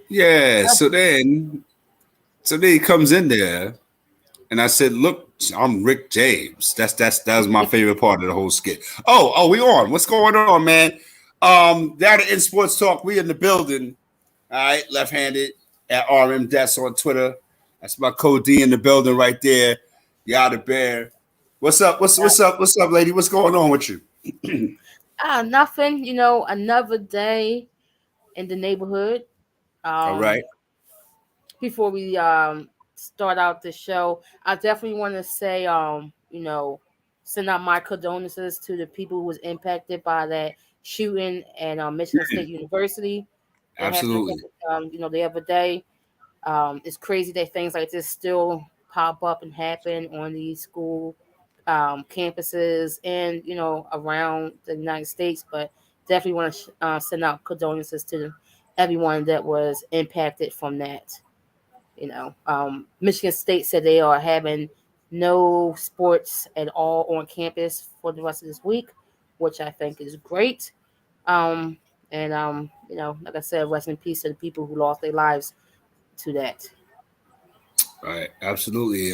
Yeah. So then he comes in there, and I said, "Look, I'm Rick James." That was my favorite part of the whole skit. Oh, we on? What's going on, man? Down in Sports Talk, we in the building. All right, left-handed at RM Des on Twitter. That's my code D in the building right there. Yada Bear. What's up? What's up? What's up, lady? What's going on with you? Nothing. Another day in the neighborhood. All right. Um, Before we start out the show, I definitely want to say, send out my condolences to the people who was impacted by that shooting at Michigan State University that happened, Absolutely. the other day. It's crazy that things like this still pop up and happen on these school campuses and around the United States. But definitely want to send out condolences to everyone that was impacted from that. Michigan State said they are having no sports at all on campus for the rest of this week, which I think is great. Um, and like I said, rest in peace to the people who lost their lives to that. Right. Absolutely.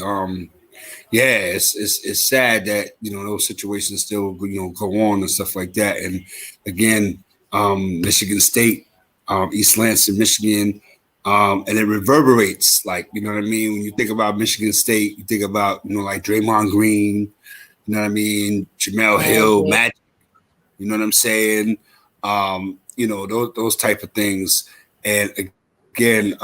Yeah, it's sad that those situations still go on and stuff like that. And again, Michigan State, East Lansing, Michigan, and it reverberates, like, you know what I mean. When you think about Michigan State, you think about like Draymond Green, you know what I mean, Jamel Hill, Magic. Magic, you know what I'm saying, those type of things. And again,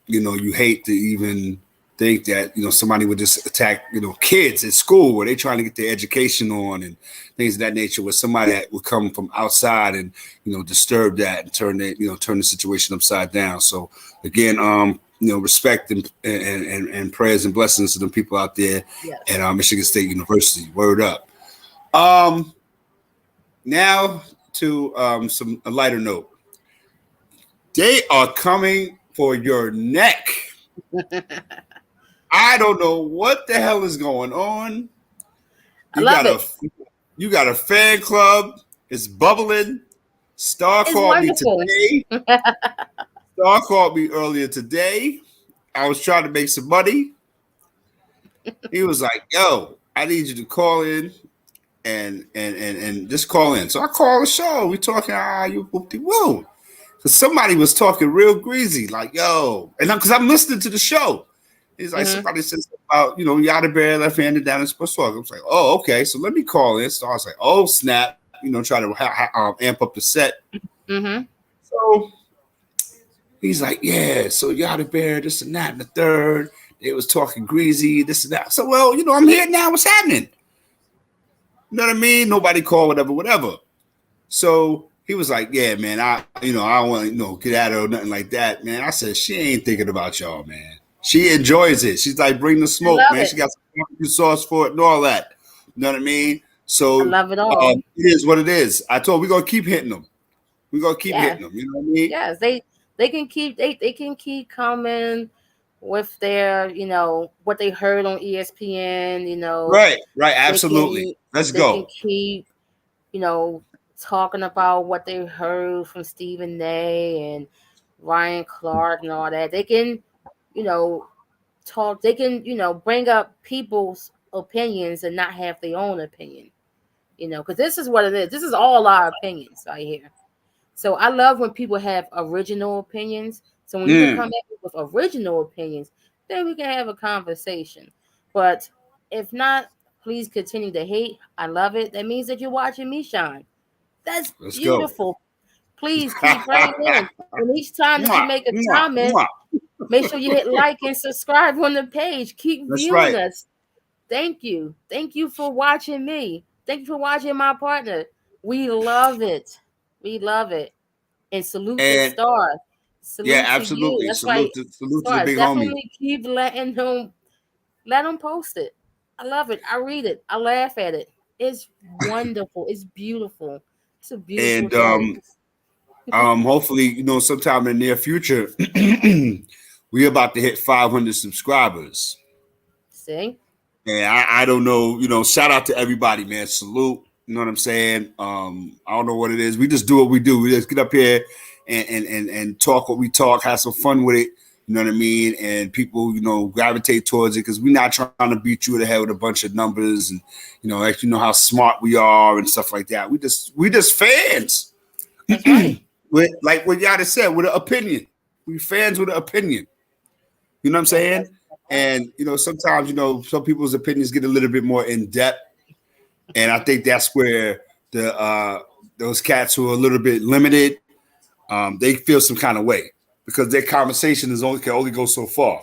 you hate to even think that somebody would just attack kids at school where they trying to get their education on and things of that nature, with somebody that would come from outside and disturb that and turn the situation upside down. So again, respect and prayers and blessings to the people out there Yes. at Michigan State University. Word up. um Now to a lighter note. They are coming for your neck. I don't know what the hell is going on. I You love got it. a you got a fan club. It's bubbling. Star It's called me wonderful. today. Star called me earlier today. I was trying to make some money. He was like, "Yo, I need you to call in and just call in." So I call the show. We talking. You whoopty woo. Because somebody was talking real greasy, like, "Yo," and because I'm listening to the show. He's like, Hmm. somebody says about, Yada Bear left-handed down in Sports Talk. I was like, oh, okay. So let me call in. So I was like, oh, snap. Try to amp up the set. Hmm. So he's like, yeah. So Yada Bear, this and that and the third. They was talking greasy, this and that. So, well, I'm here now. What's happening? You know what I mean? Nobody called, whatever. So he was like, yeah, man, I don't want to, get at her or nothing like that, man. I said, she ain't thinking about y'all, man. She enjoys it. She's like, bring the I smoke, love man. it. She got some barbecue sauce for it and all that. You know what I mean? I So love it all. it is what it is. I told her we're gonna keep hitting them. We're gonna keep Yeah. hitting them. You know what I mean? Yes. They can keep coming with their what they heard on ESPN. Right, right, They absolutely. can Let's they can go. keep you know talking about what they heard from Stephen A. and Ryan Clark and all that. They can you know talk. They can bring up people's opinions and not have their own opinion. Because this is what it is. This is all our opinions right here. So I love when people have original opinions. So when you can Mm. come at me with original opinions, then we can have a conversation. But if not, please continue to hate. I love it. That means that you're watching me shine. That's Let's go. beautiful. Please keep bringing in. And each time that you Mwah, make a mwah, comment, mwah. make sure you hit like and subscribe on the page. Keep That's viewing right. us. Thank you. Thank you for watching me. Thank you for watching my partner. We love it. We love it. And salute the And star. yeah, Salute to you. absolutely. That's right. Salute to the Star, big homie. definitely keep letting them post it. I love it. I read it. I laugh at it. It's wonderful. It's beautiful. It's a beautiful And day. hopefully, sometime in the near future, we're about to hit 500 subscribers. See? And I don't know, shout out to everybody, man. Salute. You know what I'm saying? I don't know what it is. We just do what we do. We just get up here and talk what we talk, have some fun with it. You know what I mean? And people, gravitate towards it because we're not trying to beat you in the head with a bunch of numbers and like how smart we are and stuff like that. We just fans. That's right. With like what Yada said, with an opinion. We fans with an opinion. You know what I'm saying? That's right. And sometimes some people's opinions get a little bit more in depth, and I think that's where the those cats who are a little bit limited, they feel some kind of way because their conversation can only go so far.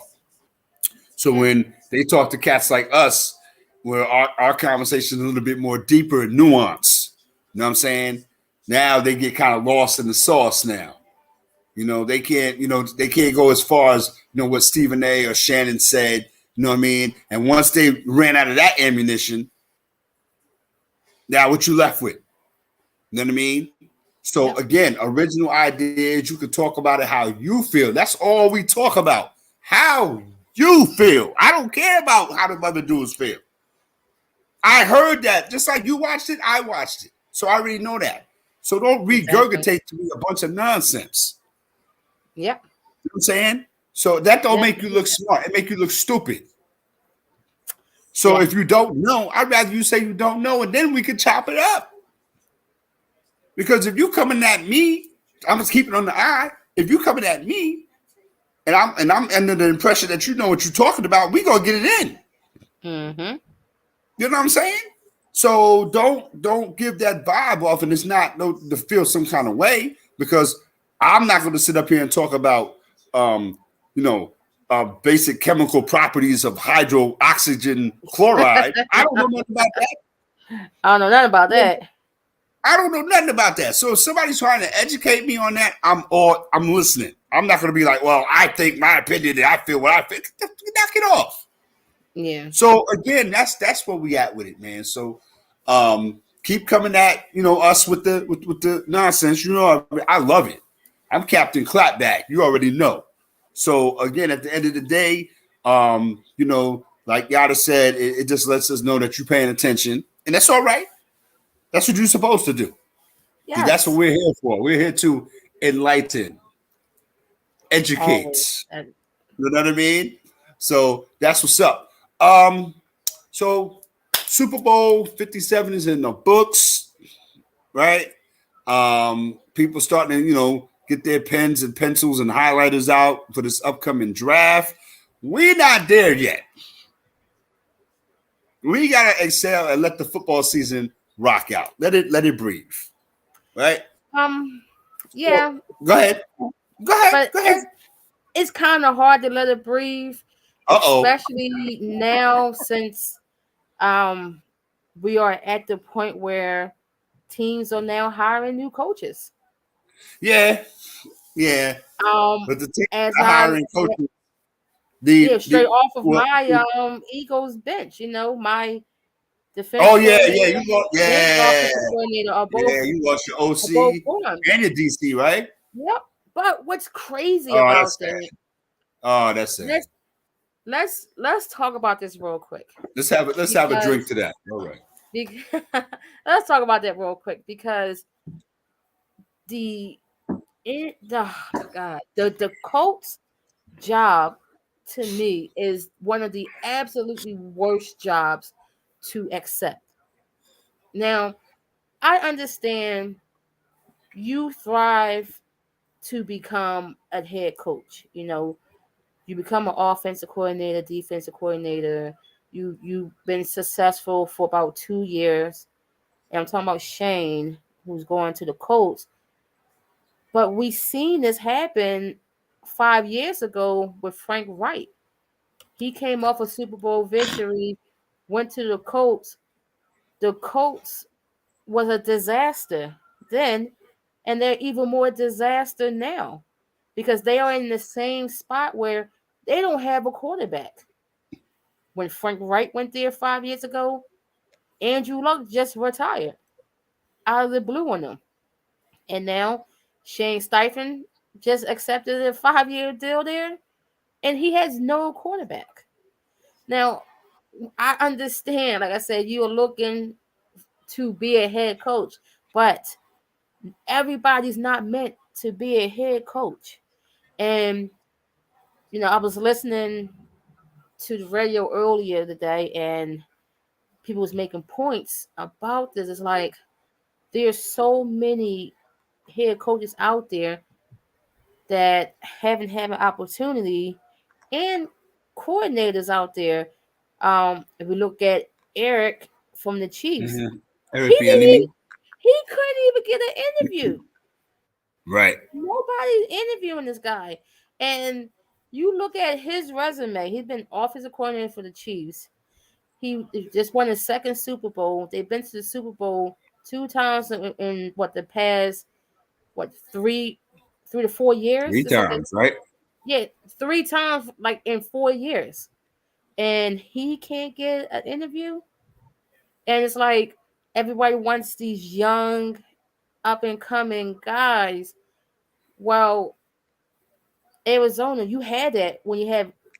So Yeah. when they talk to cats like us, where our conversation is a little bit more deeper and nuanced, you know what I'm saying? Now they get kind of lost in the sauce now. They can't go as far as what Stephen A. or Shannon said. You know what I mean? And once they ran out of that ammunition, now what you left with? You know what I mean? So Yep. again, original ideas. You can talk about it how you feel. That's all we talk about. How you feel. I don't care about how the other dudes feel. I heard that. Just like you watched it, I watched it. So I already know that. So don't Exactly. regurgitate to me a bunch of nonsense. Yep. You know what I'm saying? So that don't Yep. make you look smart. It make you look stupid. So Yeah. if you don't know, I'd rather you say you don't know, and then we could chop it up. Because if you coming at me, I'm just keeping on the eye. If you coming at me, and I'm under the impression that you know what you're talking about, we gonna get it in. Mm-hmm. You know what I'm saying? So don't give that vibe off, and it's not no to feel some kind of way because I'm not going to sit up here and talk about you know basic chemical properties of hydroxygen chloride. I don't know nothing about that. I don't know nothing about that. I don't know nothing about that. So if somebody's trying to educate me on that, I'm listening. I'm not going to be like, well, I think my opinion, I feel what I feel. Knock it off. Yeah. So again, that's where we at with it, man. So keep coming at us with the nonsense. I love it. I'm Captain Clapback. You already know. So again, at the end of the day, like Yada said, it just lets us know that you're paying attention, and that's all right. That's what you're supposed to do. See, that's what Yes. we're here for. We're here to enlighten, educate. Always. You know what I mean? So that's what's up. So Super Bowl 57 is in the books, right? People starting to, get their pens and pencils and highlighters out for this upcoming draft. We're not there yet. We gotta excel and let the football season rock out. Let it breathe. Right? Um. So Yeah. go ahead. Go ahead. But Go ahead. it's kind of hard to let it breathe, Uh-oh. especially now since um we are at the point where teams are now hiring new coaches. Yeah, yeah. Um, But the team as are I hiring coaches. Yeah, straight The off of well, my Eagles bench, my defense oh yeah, coordinator you lost, and yeah, offensive coordinator yeah, you lost your are both OC gone. and your DC, right? Yep. But what's crazy Oh, that's about sad. that? Oh, that's sad. Let's let's talk about this real quick Let's have a drink because, to that. All right. because let's talk about that real quick because the oh my God, the Colts job to me is one of the absolutely worst jobs to accept. Now, I understand you thrive to become a head coach. You become an offensive coordinator, defensive coordinator. You've been successful for about 2 years. And I'm talking about Shane, who's going to the Colts. But we seen this happen 5 years ago with Frank Wright. He came off a Super Bowl victory, went to the Colts. The Colts was a disaster then, and they're even more disaster now because they are in the same spot where they don't have a quarterback. When Frank Wright went there 5 years ago, Andrew Luck just retired out of the blue on them. And now Shane Steichen just accepted a 5 year deal there, and he has no quarterback. Now, I understand, like I said, you're looking to be a head coach, but everybody's not meant to be a head coach. And I was listening to the radio earlier today, and people was making points about this. It's like there's so many head coaches out there that haven't had an opportunity, and coordinators out there. If we look at Eric from the Chiefs, Mm-hmm. he Eric didn't even, Bieniemy. he couldn't even get an interview. Right. Nobody's interviewing this guy. And you look at his resume, he's been offensive coordinator for the Chiefs. He just won his second Super Bowl. They've been to the Super Bowl two times in what the past what 3 to 4 years. Three This like times, right? yeah, three times like in 4 years. And he can't get an interview. And it's like everybody wants these young up and coming guys. Well, Arizona, you had that when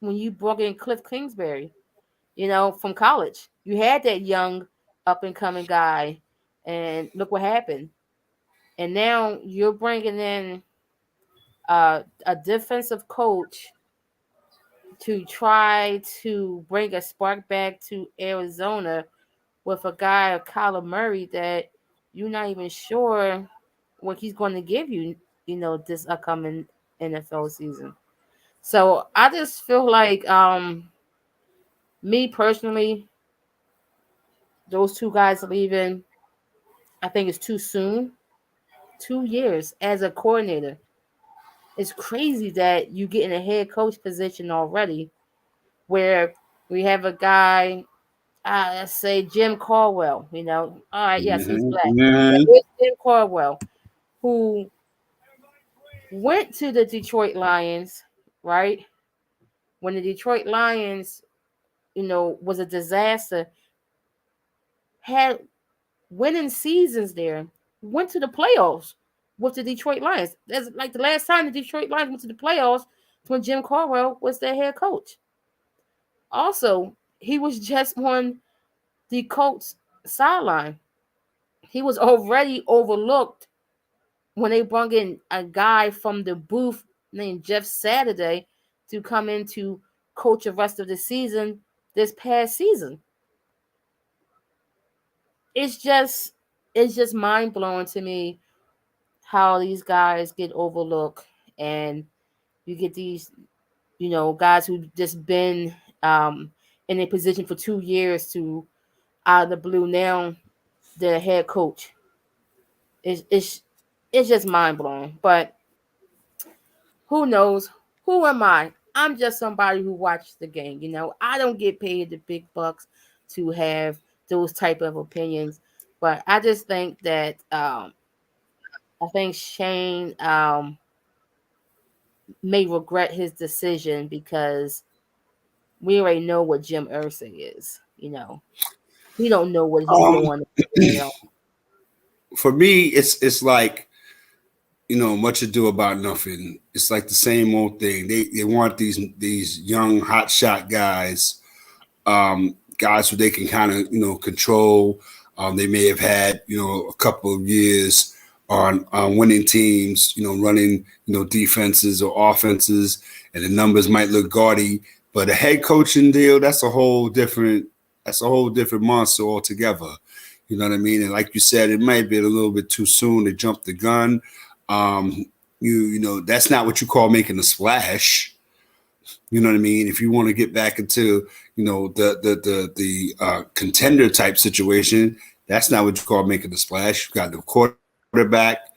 you brought in Cliff Kingsbury, from college. You had that young up and coming guy, and look what happened. And now you're bringing in a defensive coach to try to bring a spark back to Arizona with a guy, Kyler Murray, that you're not even sure what he's going to give you, this upcoming NFL season. So I just feel like, me personally, those two guys leaving, I think it's too soon. 2 years as a coordinator. It's crazy that you get in a head coach position already, where we have a guy, let's say Jim Caldwell. All right, yes, he's Mm-hmm. black, but Mm-hmm. it's Jim Caldwell who went to the Detroit Lions, right? When the Detroit Lions, was a disaster, had winning seasons there, went to the playoffs with the Detroit Lions. That's like the last time the Detroit Lions went to the playoffs when Jim Caldwell was their head coach. Also, he was just on the Colts sideline. He was already overlooked when they brought in a guy from the booth named Jeff Saturday to come in to coach the rest of the season this past season. It's just it's just mind blowing to me how these guys get overlooked, and you get these guys who just been in a position for 2 years to out of the blue now the head coach. It's just mind blowing. But who knows? Who am I? I'm just somebody who watches the game. I don't get paid the big bucks to have those type of opinions. But I just think that I think Shane may regret his decision because we already know what Jim Irsay is. He don't know what he's Um, doing. for me, it's like much ado about nothing. It's like the same old thing. They want these young hotshot guys, guys who they can kind of control. They may have had a couple of years on winning teams, running defenses or offenses, and the numbers might look gaudy. But a head coaching deal, that's a whole different monster altogether. You know what I mean? And like you said, it might be a little bit too soon to jump the gun. Um, that's not what you call making a splash. You know what I mean? If you want to get back into, the contender type situation, that's not what you call making a splash. You got the quarterback.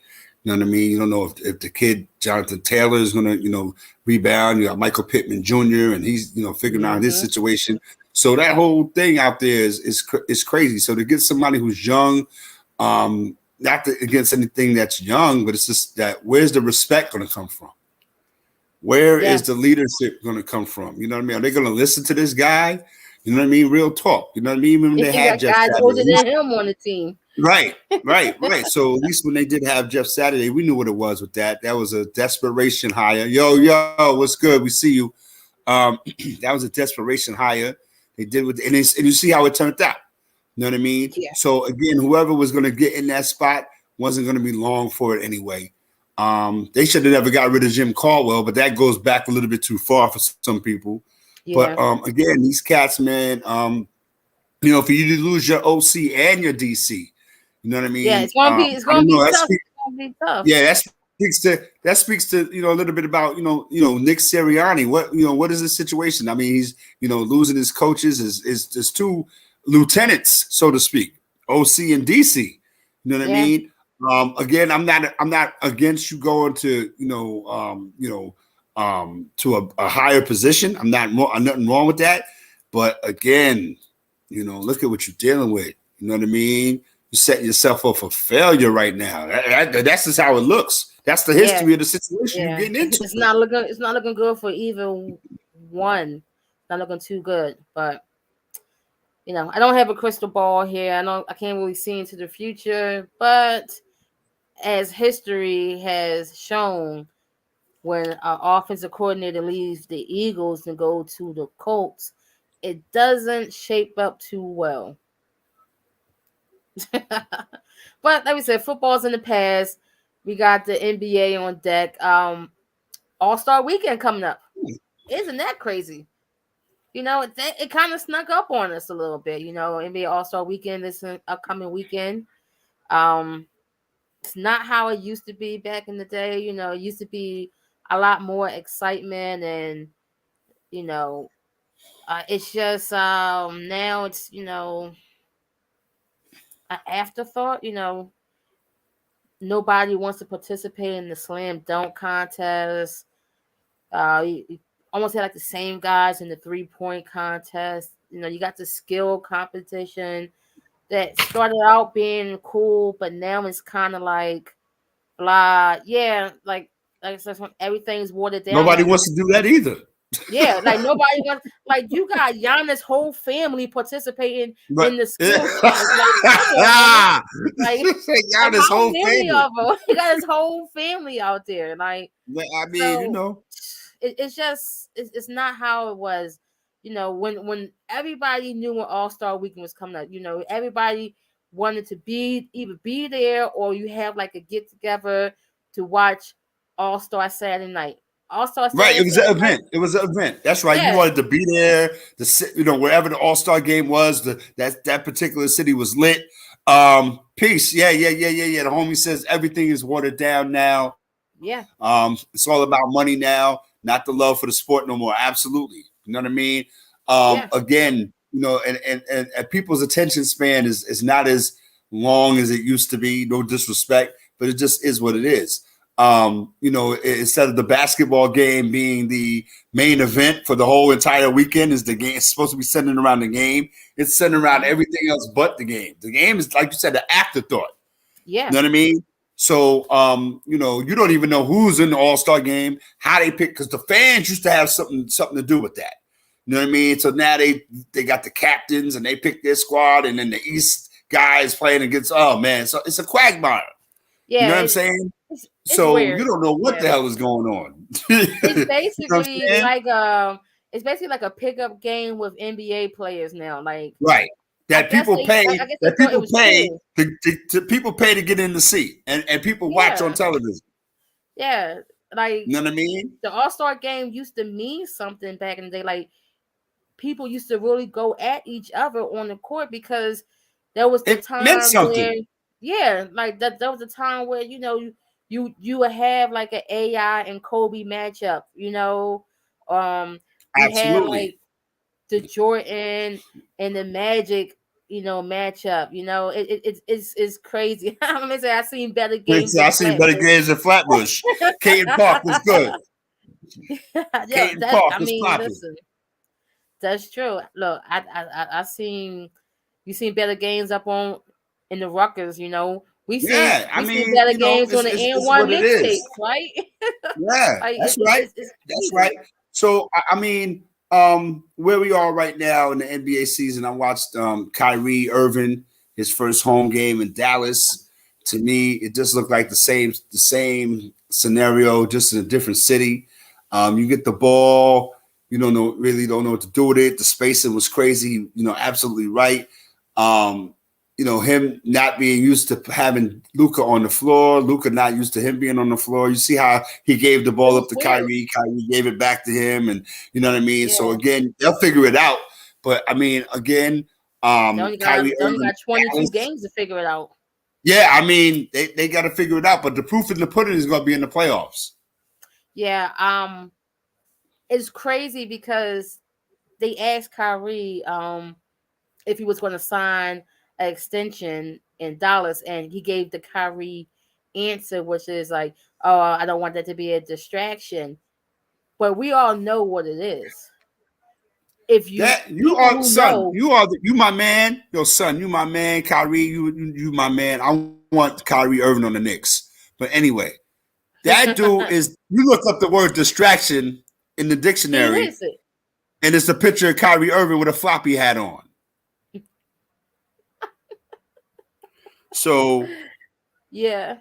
You know what I mean? You don't know if the kid Jonathan Taylor is going to, rebound. You got Michael Pittman Jr. and he's, figuring out his Mm-hmm. situation. So that whole thing out there is crazy. So to get somebody who's young, not against anything that's young, but it's just that where's the respect going to come from? Where Yeah, is the leadership going to come from? You know what I mean? Are they going to listen to this guy? You know what I mean? Real talk. You know what I mean? Even when he they got had Jeff guys older Saturday, than him on the team. right, right. So at least when they did have Jeff Saturday, we knew what it was with that. That was a desperation hire. Yo, what's good? We see you. That was a desperation hire. They did and you see how it turned out. You know what I mean? Yeah. So again, whoever was going to get in that spot wasn't going to be long for it anyway. They should have never got rid of Jim Caldwell, but that goes back a little bit too far for some people. But Yeah. again, these cats, man, for you to lose your OC and your DC, you know what I Yeah. mean? It's gonna be. It's I gonna don't be know. tough. It's gonna be tough. Yeah, that speaks to a little bit about Nick Sirianni. What is the situation? I mean, he's losing his coaches, is two lieutenants, so to speak, OC and DC. You know what I Yeah. mean? Again, I'm not against you going to to a higher position. Nothing wrong with that. But again, look at what you're dealing with. You know what I mean? You're setting yourself up for failure right now. That's just how it looks. That's the Yeah. history of the situation you're Yeah. getting into. It's not looking. It's not looking good for either one. Not looking too good. But I don't have a crystal ball here. I can't really see into the future. But as history has shown, when an offensive coordinator leaves the Eagles and go to the Colts, it doesn't shape up too well. But like we said, football's in the past. We got the NBA on deck. All-Star Weekend coming up. Isn't that crazy? It kind of snuck up on us a little bit. NBA All-Star Weekend this upcoming weekend. It's not how it used to be back in the day. It used to be a lot more excitement, and it's just now it's an afterthought. Nobody wants to participate in the slam dunk contest. You almost had like the same guys in the 3-point contest. You got the skill competition that started out being cool, but now it's kind of like blah. Yeah, like I said, everything's watered down Nobody now. wants to do that either. Yeah, like nobody wants. Like you got Giannis' whole family participating But in the skill challenge. Like, come on, man. Like, y'all, this how whole many family. of them? He got his whole family out there. Like, I mean, so it's just it's not how it was. When everybody knew when All-Star Weekend was coming up, everybody wanted to either be there, or you have like a get together to watch All-Star Saturday night. All-Star right. It Saturday, was an Saturday night. event. It was an event. That's right. You Yeah, wanted to be there. To sit, wherever the All-Star game was, that particular city was lit. Peace. Yeah, yeah, yeah, yeah, yeah. The homie says everything is watered down now. yeah, It's all about money now, not the love for the sport no more. Absolutely. You know what I mean? yeah, Again, and people's attention span is not as long as it used to be. No disrespect, but it just is what it is. Instead of the basketball game being the main event for the whole entire weekend, is the game. It's supposed to be centered around the game. It's centered around everything else but the game. The game is, like you said, the afterthought. You yeah, know what I mean? So, you don't even know who's in the All-Star game, how they pick, because the fans used to have something to do with that. You know what I mean? So now they got the captains and they pick their squad, and then the East guys playing against. Oh man, so it's a quagmire. You yeah. know what I'm saying? It's So weird. you don't know what Yeah, the hell is going on. it's You know what I'm basically saying? like a pickup game with NBA players now. Like Right. I That guess people they, pay. I guess they That thought it people was pay cool. people pay to get in the seat, and people watch on Yeah, television. yeah. Like You know what I mean? the All-Star game used to mean something back in the day. Like people used to really go at each other on the court because there was the It meant time where, something. yeah, like that. There was a time where you would have like an AI and Kobe matchup. You had Absolutely. like the Jordan and the Magic, matchup. It's crazy. I'm gonna say I seen better games I in seen better Flatbush. games in Flatbush. Caton Park was good. Yeah, Caton Park I was mean, popping. listen, that's true. Look, I seen you seen better games up on in the Ruckers. We seen Yeah, I we seen mean, better games on the it's N1 what it is. mixtapes, right? Yeah, Like that's right. it's That's crazy. right. So I mean, where we are right now in the NBA season, I watched Kyrie Irving, his first home game in Dallas. To me, it just looked like the same scenario, just in a different city. You get the ball, really don't know what to do with it. The spacing was crazy. Absolutely right. him not being used to having Luka on the floor, Luka not used to him being on the floor. You see how he gave the It ball up was to weird. Kyrie, Kyrie gave it back to him, and you know what I mean. So Yeah. again, they'll figure it out. But I mean, again, Kyrie They only Irving, got 22 Dallas, games to figure it out. yeah, I mean, they got to figure it out. But the proof in the pudding is going to be in the playoffs. Yeah. It's crazy because they asked Kyrie if he was going to sign an extension in Dallas, and he gave the Kyrie answer, which is like, "Oh, I don't want that to be a distraction." But we all know what it is. If you That you people are who son, know, you my man, yo son, you my man, Kyrie, you my man. I want Kyrie Irving on the Knicks. But anyway, that dude he is. You look up the word distraction in the dictionary, is it. and it's a picture of Kyrie Irving with a floppy hat on. So Yeah,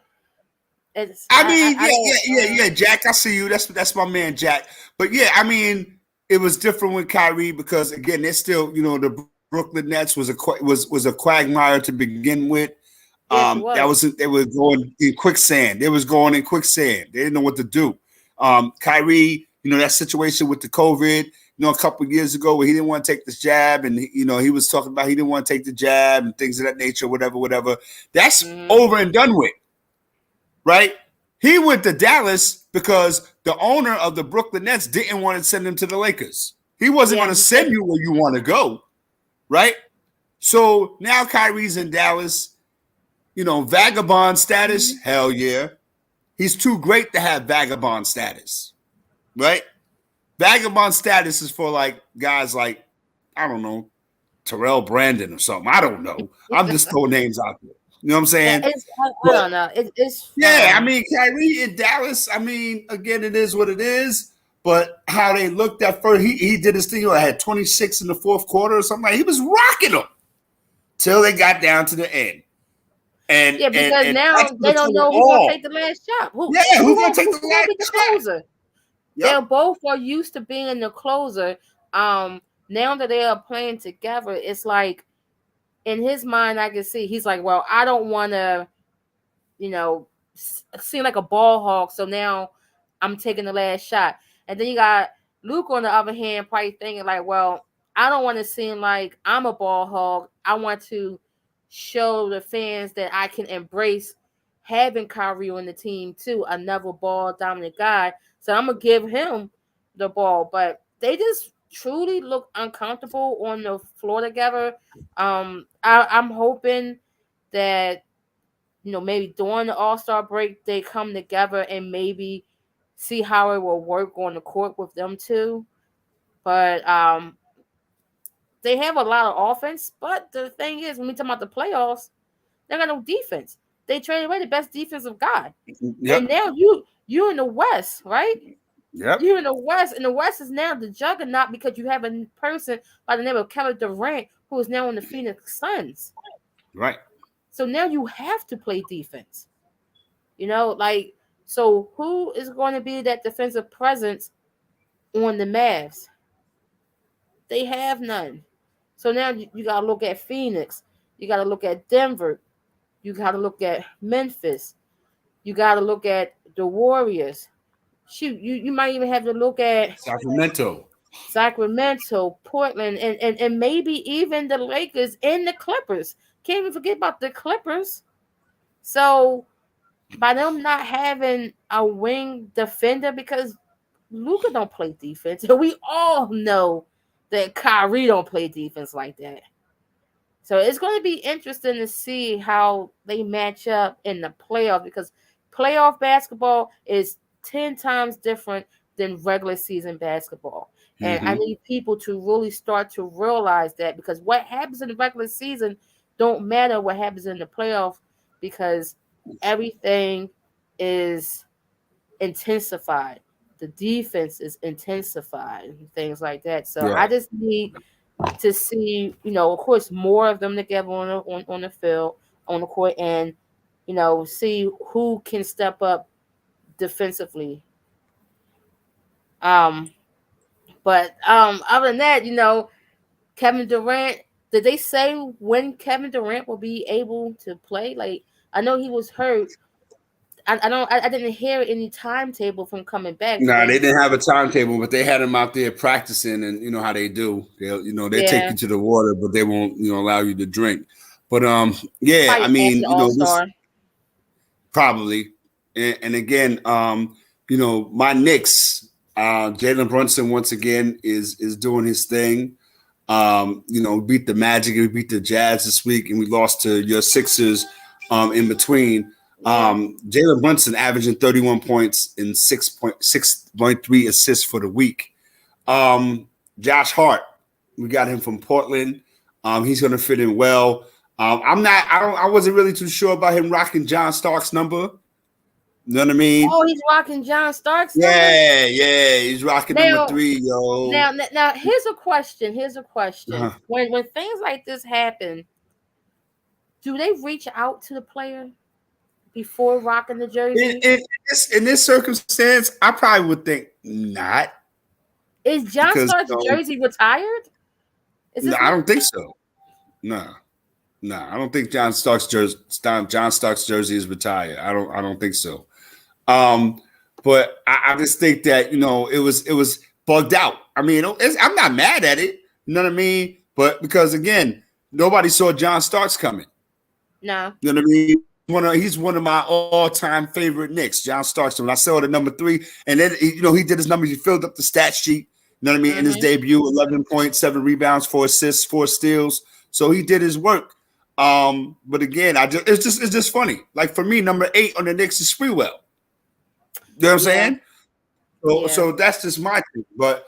it's I mean, I don't. yeah, Jack. I see you. That's my man, Jack. But yeah, I mean, it was different with Kyrie because again, they're still, the Brooklyn Nets was a quagmire to begin with. Yes, it That was was. they were going in quicksand. They was going in quicksand. They didn't know what to do. Kyrie, that situation with the COVID, a couple of years ago where he didn't want to take this jab, and he was talking about he didn't want to take the jab and things of that nature, whatever, whatever. That's Mm-hmm. over and done with, right? He went to Dallas because the owner of the Brooklyn Nets didn't want to send him to the Lakers. He wasn't Yeah, going to he send said. you where you want to go, right? So now Kyrie's in Dallas. Vagabond status, Mhm. hell yeah. He's too great to have vagabond status, right? Vagabond status is for like guys like, I don't know, Terrell Brandon or something. I don't know. I'm just throwing names out there. You know what I'm Yeah, saying? I But don't know. It's yeah, I mean, Kyrie in Dallas, I mean, again, it is what it is. But how they looked at first, he did his thing. I had 26 in the fourth quarter or something like. He was rocking them till they got down to the end. And Yeah, and because and now that's they gonna don't tell it know who's gonna all. take the last shot. Yeah, who's gonna take the Who's gonna be last the shot? closer? They Yep. both are used to being the closer. Now that they are playing together, it's like in his mind, I can see he's like, well, I don't want to, you know, seem like a ball hog. So now I'm taking the last shot. And then you got Luke on the other hand, probably thinking like, well, I don't want to seem like I'm a ball hog. I want to show the fans that I can embrace having Kyrie on the team too, another ball dominant guy. So I'm gonna give him the ball. But they just truly look uncomfortable on the floor together. I'm hoping that maybe during the All-Star break they come together and maybe see how it will work on the court with them too. But they have a lot of offense. But the thing is, when we talk about the playoffs, they got no defense. They traded away the best defensive guy, and Yep. now you in the West, right? Yep. You're in the West, and the West is now the juggernaut because you have a person by the name of Kevin Durant who is now in the Phoenix Suns. Right. So now you have to play defense. Like, so who is going to be that defensive presence on the Mavs? They have none. So now you got to look at Phoenix. You got to look at Denver. You got to look at Memphis. You got to look at the Warriors. Shoot, you might even have to look at Sacramento. Sacramento, Portland, and maybe even the Lakers and the Clippers. Can't even forget about the Clippers. So by them not having a wing defender, because Luka don't play defense, and we all know that Kyrie don't play defense like that. So it's going to be interesting to see how they match up in the playoff, because playoff basketball is 10 times different than regular season basketball. And I Mm-hmm. need people to really start to realize that, because what happens in the regular season don't matter what happens in the playoff, because everything is intensified. The defense is intensified and things like that. So I Right. just need to see, of course, more of them together on the field, on the court, and see who can step up defensively. Um, but other than that, Kevin Durant. Did they say when Kevin Durant will be able to play? Like, I know he was hurt. I don't. I didn't hear any timetable from coming back. So Nah, they, they didn't have a timetable, but they had him out there practicing, and you know how they do. They take yeah, you to the water, but they won't, allow you to drink. But yeah, I probably after mean, the All this Star. probably, and again, my Knicks, Jalen Brunson once again is doing his thing. Beat the Magic, we beat the Jazz this week, and we lost to your Sixers in between. Yeah, Jalen Brunson averaging 31 points and 6.3 assists for the week. Josh Hart, we got him from Portland. He's going to fit in well. I wasn't really too sure about him rocking John Stark's number. You know what I mean? oh, he's rocking John Stark's number. Yeah, he's rocking number Now, 3, yo. now, here's a question. Here's a question. Uh-huh. When things like this happen, do they reach out to the player before rocking the In, jersey? in, in this circumstance, I probably would think not Is John because Stark's jersey retired? Is no, this I not? don't think so. No, I don't think John Stark's jersey is retired. I don't think so. But I just think that it was bugged out. I mean, I'm not mad at it. You know what I mean? But because again, nobody saw John Starks coming. No. You know what I mean? He's one of my all-time favorite Knicks, John Starks. When I saw the number 3, and then he did his numbers. He filled up the stat sheet. You know what I mean? In his Mm-hmm. debut, 11 points, 7 rebounds, 4 assists, 4 steals. So he did his work. But again, it's just funny. Like for me, number 8 on the Knicks is Sprewell. You know what I'm Yeah. saying? So, Yeah. so that's just my thing. But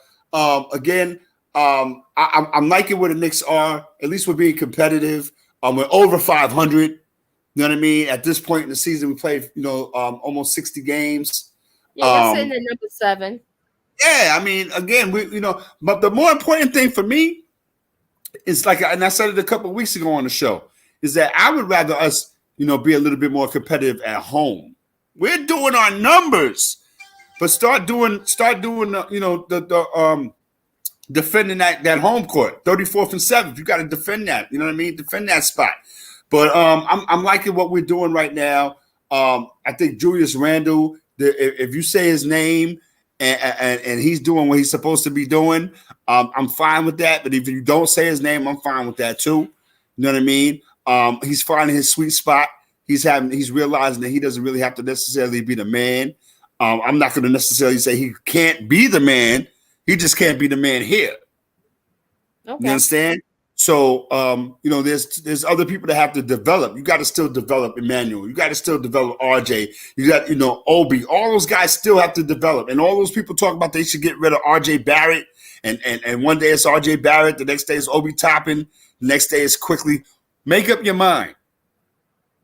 again, I'm liking where the Knicks are. At least we're being competitive. We're over 500. You know what I mean? At this point in the season, we played almost 60 games. Yeah. Y'all sitting Um, at number 7. yeah, I mean, again, but the more important thing for me is and I said it a couple of weeks ago on the show, is that I would rather us, be a little bit more competitive at home. We're doing our numbers, but start doing the defending that home court, 34th and 7th. You got to defend that. You know what I mean? Defend that spot. But I'm liking what we're doing right now. I think Julius Randle, if you say his name and he's doing what he's supposed to be doing, I'm fine with that. But if you don't say his name, I'm fine with that too. You know what I mean? He's finding his sweet spot. He's realizing that he doesn't really have to necessarily be the man. I'm not going to necessarily say he can't be the man. He just can't be the man here. You Okay. understand? So, there's other people that have to develop. You got to still develop Emmanuel. You got to still develop RJ. You got, Obi. All those guys still have to develop. And all those people talk about they should get rid of RJ Barrett. And one day it's RJ Barrett. The next day it's Obi Toppin. The next day it's quickly. Make up your mind.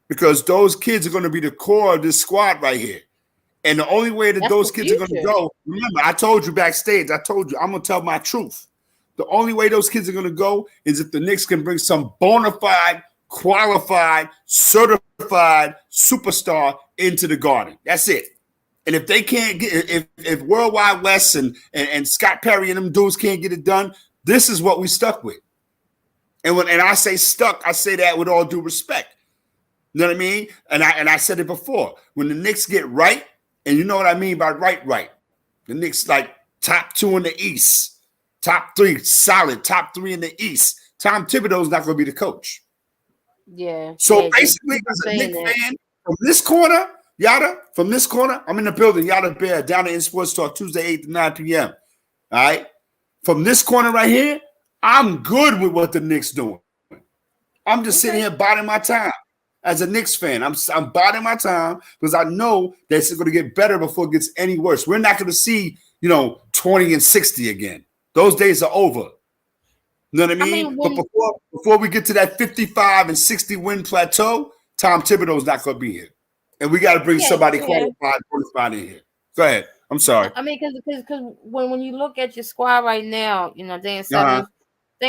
Because those kids are going to be the core of this squad right here. And the only way that That's the those kids are going to future. go, remember, I told you backstage, I'm going to tell my truth. The only way those kids are going to go is if the Knicks can bring some bona fide, qualified, certified superstar into the Garden. That's it. And if they can't get, if Worldwide West and Scott Perry and them dudes can't get it done, this is what we stuck with. And when I say stuck, I say that with all due respect. You know what I mean? And I said it before. When the Knicks get right, and you know what I mean by right. The Knicks like top 2 in the East, top 3 solid, top 3 in the East. Tom Thibodeau's not going to be the coach. Yeah. So Yeah. basically, People as a saying Knicks that. fan, from this corner, I'm in the building, Yada Bear, down in Sportstalk, Tuesday, 8 to 9 p.m. All right? From this corner right here, I'm good with what the Knicks doing. I'm just sitting Okay. here biding my time. As a Knicks fan, I'm biding my time because I know that it's going to get better before it gets any worse. We're not going to see, 20 and 60 again. Those days are over. You know what I I mean? mean, But when before we get to that 55 and 60 win plateau, Tom Thibodeau's not going to be here. And we got to bring yeah, somebody yeah. qualified in here. Go ahead. I'm sorry. I mean, because when you look at your squad right now, they're in Uh-huh.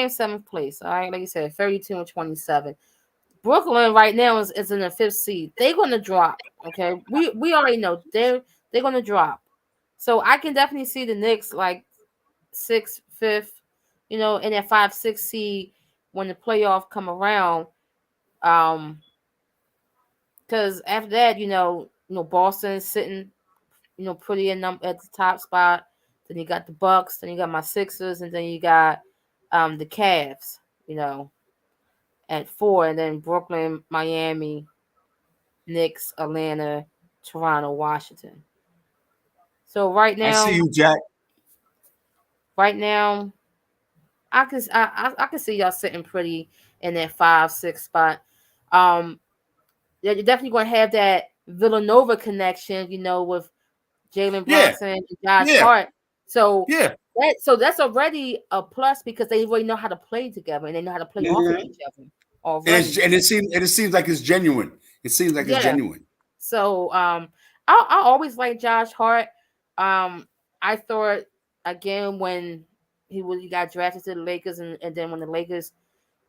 seventh place. All right, like you said, 32 and 27. Brooklyn right now is in the 5th seed. They're gonna drop. Okay, we already know they're gonna drop. So I can definitely see the Knicks like 6th, 5th, in that 5, 6 seed when the playoff come around. Um, because after that, Boston's sitting, pretty at the top spot. Then you got the Bucks. Then you got my Sixers, and then you got the Cavs. At 4, and then Brooklyn, Miami, Knicks, Atlanta, Toronto, Washington. So I see you, Jack. right now, I can see y'all sitting pretty in that 5-6 spot. You're definitely going to have that Villanova connection, with Jalen Yeah, Brunson and Josh yeah, Hart. So yeah. that's already a plus because they really know how to play together and they know how to play off of Mm-hmm. each other already. And it seems like it's genuine. It seems like it's Yeah. genuine. So I always like Josh Hart. I thought again when he got drafted to the Lakers and then when the Lakers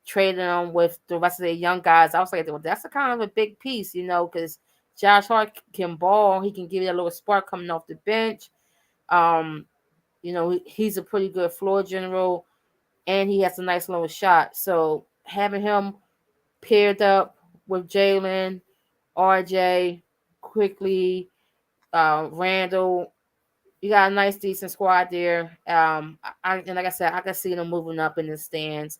traded him with the rest of their young guys, I was like, well, that's a kind of a big piece, because Josh Hart can ball. He can give you a little spark coming off the bench. Um, he's a pretty good floor general, and he has a nice little shot. So having him paired up with Jalen, RJ, quickly, Randall, you got a nice, decent squad there. And like I said, I can see them moving up in the stands.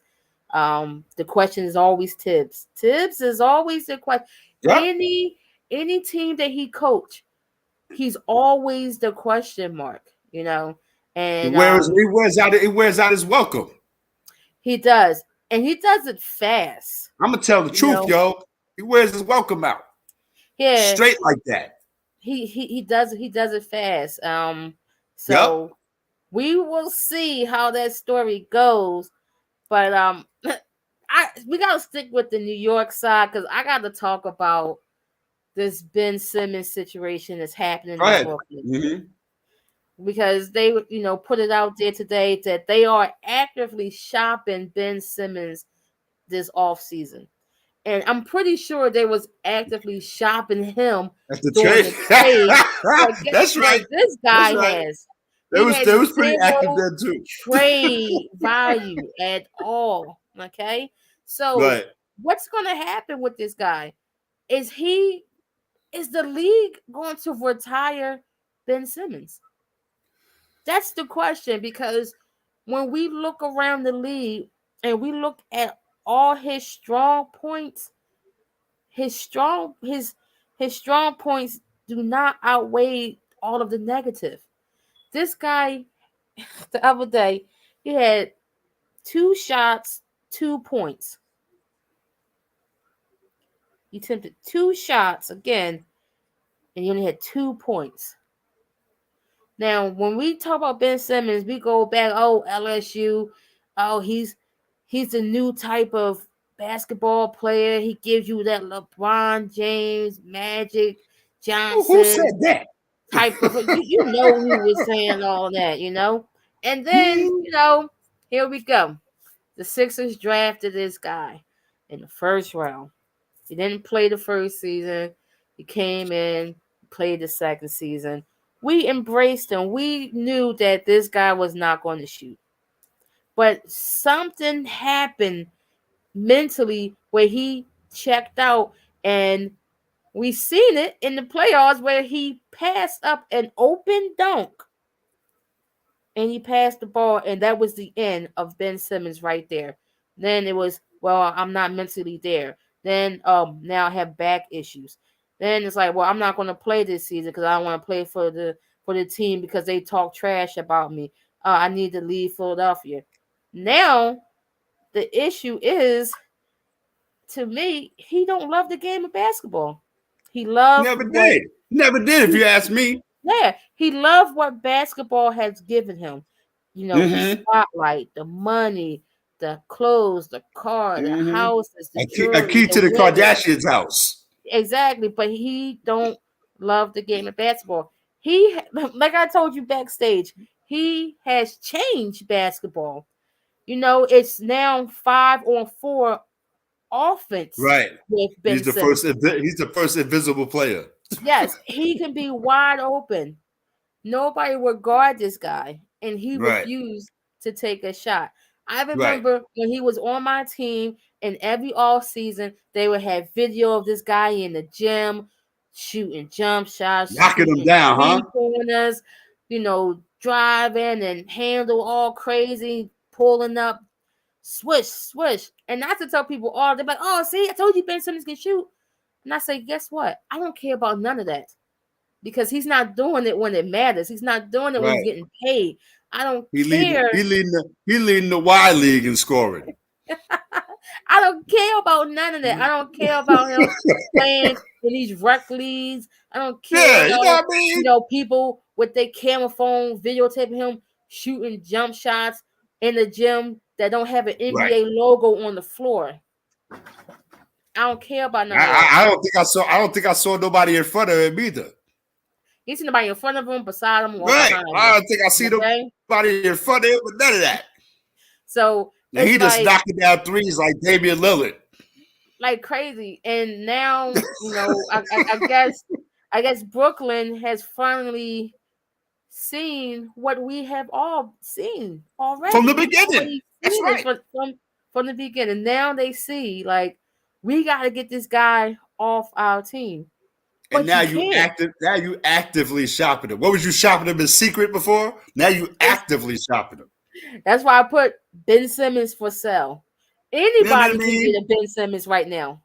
The question is always Tibbs. Tibbs is always the question. Yep. Any team that he coached, he's always the question mark. He And wears he wears out he wears out his welcome. he does, and he does it fast. I'm gonna tell the truth, yo. He wears his welcome out Yeah, straight like that. he does it fast. Yep. So we will see how that story goes. But we gotta stick with the New York side because I got to talk about this Ben Simmons situation that's happening Go in ahead. Brooklyn Mm-hmm. because they put it out there today that they are actively shopping Ben Simmons this off season. And I'm pretty sure they was actively shopping him That's the during trade. the trade. But guess That's what right. this That's guy right. has? They He was has they was pretty active zero there too. trade value at all. Okay. So Right. what's gonna happen with this guy? Is the league going to retire Ben Simmons? That's the question because when we look around the league and we look at all his strong points, his strong points do not outweigh all of the negative. This guy the other day he had 2 shots, 2 points. He attempted 2 shots again, and he only had 2 points. Now, when we talk about Ben Simmons, we go back, LSU, he's a new type of basketball player. He gives you that LeBron James, Magic Who Johnson said that? type of you know who was saying all that, And then, here we go. The Sixers drafted this guy in the first round. He didn't play the first season. He came in, played the second season. We embraced him. We knew that this guy was not going to shoot. But something happened mentally where he checked out, and we seen it in the playoffs where he passed up an open dunk and he passed the ball, and that was the end of Ben Simmons right there. Then it was, well, I'm not mentally there. Then now I have back issues. Then it's like, well, I'm not going to play this season because I don't want to play for the team because they talk trash about me. I need to leave Philadelphia. Now the issue is, to me, he don't love the game of basketball. He loved Never what did. Never did, if he you ask me. Yeah, he loved what basketball has given him. The Mm-hmm. spotlight, the money, the clothes, the car, the Mm-hmm. houses, the A jewelry, key the to the women. Kardashians' house. Exactly, but he don't love the game of basketball. He, like I told you backstage, he has changed basketball. It's now 5-on-4 offense Right. with Ben He's the Simmons. first. He's the first invisible player. Yes, he can be wide open. Nobody would guard this guy, and he Right. refused to take a shot. I Right. remember when he was on my team, and every off season they would have video of this guy in the gym shooting jump shots, Knocking them shooting down, huh? 3 pointers, driving and handle all crazy, pulling up, swish, swish. And not to tell people, they're like, oh, see, I told you Ben Simmons can shoot. And I say, guess what? I don't care about none of that because he's not doing it when it matters. He's not doing it when he's Right. getting paid. I don't He leading care. he leading the he leading the Y League in scoring. I don't care about none of that. I don't care about him playing in these rec leagues. I don't care Yeah, you know about, what I mean? people with their camera phone videotaping him shooting jump shots in the gym that don't have an Right. NBA logo on the floor. I don't care about none I, of that. I, I don't think I saw nobody in front of him either. You see nobody in front of him, beside him, or Right. behind I him. don't think I see Okay? nobody in front of him, but none of that. So Now it's he just like knocking down threes like Damian Lillard. crazy. And now, I guess Brooklyn has finally seen what we have all seen already. From the We've beginning. already That's seen this right. from the beginning. Now they see, like, we got to get this guy off our team, And but you can't. now you actively shopping him. What was you shopping him in secret before? Now you It's, actively shopping him. that's why I put Ben Simmons for sale. You know what I Anybody can get mean? a Ben Simmons right now.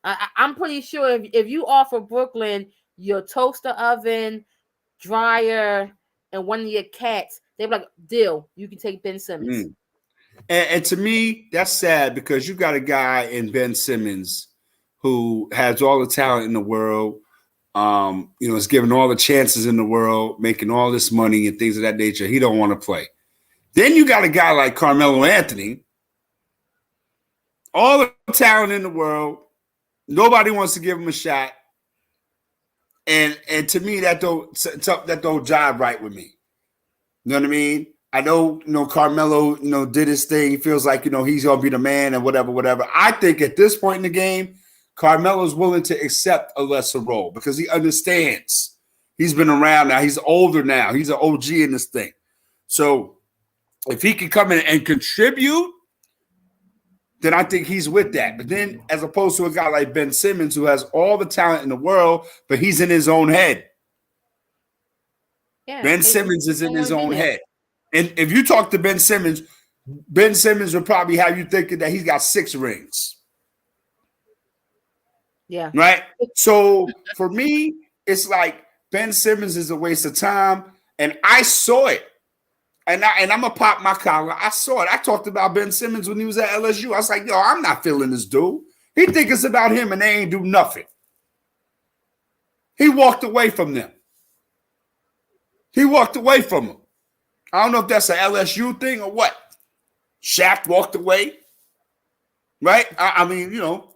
I'm pretty sure if you offer Brooklyn your toaster oven, dryer, and one of your cats, they're like, deal, you can take Ben Simmons. Mm. And to me, that's sad because you got a guy in Ben Simmons who has all the talent in the world. Is given all the chances in the world, making all this money and things of that nature. He don't want to play. Then you got a guy like Carmelo Anthony, all the talent in the world. Nobody wants to give him a shot. And to me, that don't jive right with me. You know what I mean? I know, Carmelo, did his thing. He feels like, he's gonna be the man and whatever, whatever. I think at this point in the game, Carmelo's willing to accept a lesser role because he understands. He's been around now. He's older now. He's an OG in this thing. So if he can come in and contribute, then I think he's with that. But then, as opposed to a guy like Ben Simmons, who has all the talent in the world, but he's in his own head. Yeah, Ben Simmons is in his own head. And if you talk to Ben Simmons would probably have you thinking that he's got 6 rings. Yeah. Right? So for me, it's like Ben Simmons is a waste of time. And I saw it. And I'm going to pop my collar. I saw it. I talked about Ben Simmons when he was at LSU. I was like, yo, I'm not feeling this dude. He think it's about him and they ain't do nothing. He walked away from them. He walked away from them. I don't know if that's an LSU thing or what. Shaq walked away. Right? I mean,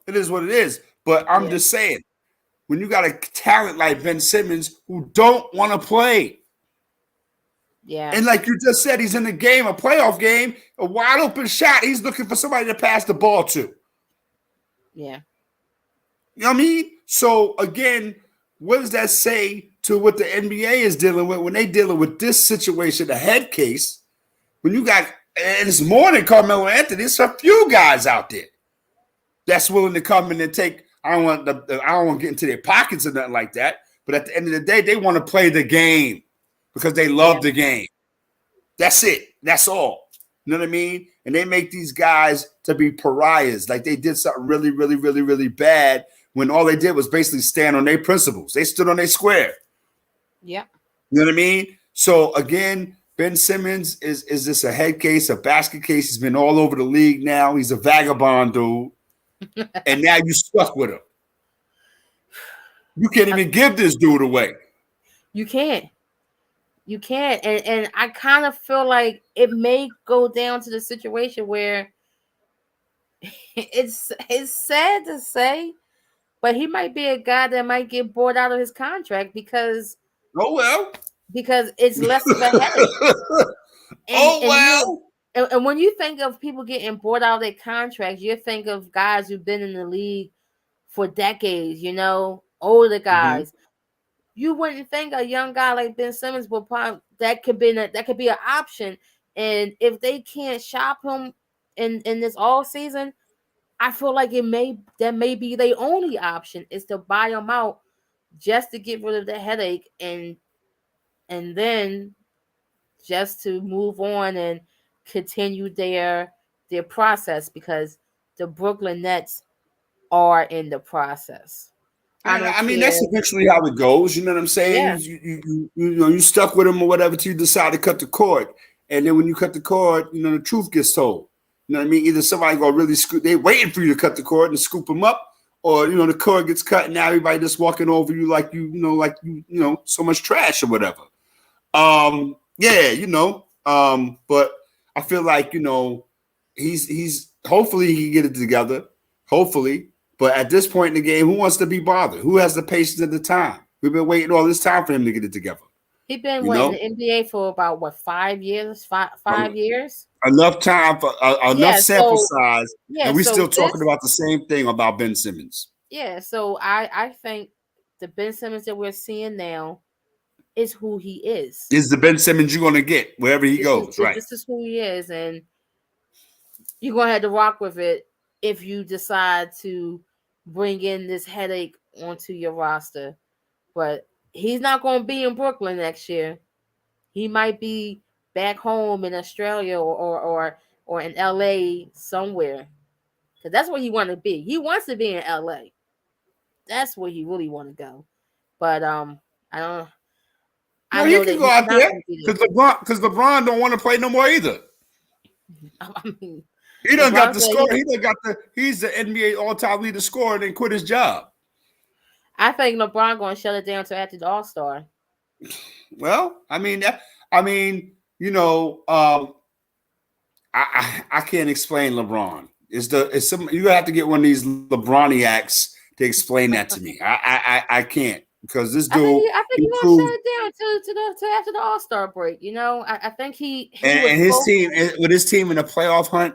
it is what it is. But I'm just saying, when you got a talent like Ben Simmons who don't want to play. Yeah. And like you just said, he's in a game, a playoff game, a wide open shot. He's looking for somebody to pass the ball to. Yeah. You know what I mean? So again, what does that say to what the NBA is dealing with when they dealing with this situation, the head case? When you got, and it's more than Carmelo Anthony, it's a few guys out there that's willing to come in and take. I don't want to get into their pockets or nothing like that. But at the end of the day, they want to play the game because they love the game. That's it. That's all. You know what I mean? And they make these guys to be pariahs. Like they did something really, really, really, really bad when all they did was basically stand on their principles. They stood on their square. Yeah. You know what I mean? So again, Ben Simmons is this a head case, a basket case? He's been all over the league now. He's a vagabond dude. And now you stuck with him. You can't even give this dude away. You can't. You can't. And I kind of feel like it may go down to the situation where it's sad to say, but he might be a guy that might get bought out of his contract because it's less of a headache. And when you think of people getting bought out of their contracts, you think of guys who've been in the league for decades, older guys. Mm-hmm. You wouldn't think a young guy like Ben Simmons would probably that could be an option And if they can't shop him in this all season, I feel like that may be their only option is to buy him out just to get rid of the headache and then just to move on and continue their process because the Brooklyn Nets are in the process. I And don't I mean, care. that's eventually how it goes. You know what I'm saying? Yeah, You stuck with him or whatever till you decide to cut the cord. And then when you cut the cord, the truth gets told. You know what I mean? Either somebody gonna really scoop, they waiting for you to cut the cord and scoop them up, or the cord gets cut and now everybody just walking over you like so much trash or whatever. Yeah, but I feel like he's hopefully he can get it together. Hopefully. But at this point in the game, who wants to be bothered? Who has the patience at the time? We've been waiting all this time for him to get it together. he been You in know, the NBA for about 5 years, five years. enough time for enough Yeah, sample so size, yeah, and we so still talking this about the same thing about Ben Simmons. yeah, so I think the Ben Simmons that we're seeing now is who he is. Is the Ben Simmons you're gonna get wherever he This is goes, right? this is who he is, and you're gonna have to rock with it if you decide to bring in this headache onto your roster. But he's not gonna be in Brooklyn next year. He might be back home in Australia or in LA somewhere. Cause that's where he want to be. He wants to be in LA. That's where he really want to go. But I don't. I No, he know can that go he's out not there going to be because LeBron don't want to play no more either. there. I mean, He done got LeBron the said score. He's the NBA all-time leader scorer and then quit his job. I think LeBron going to shut it down to after the All Star. Well, I mean, I can't explain LeBron. You have to get one of these LeBroniacs to explain that to me. I can't because this dude I think he he gonna shut proved it down to after the All Star break. You know, I think he was and his both. team with his team in a playoff hunt.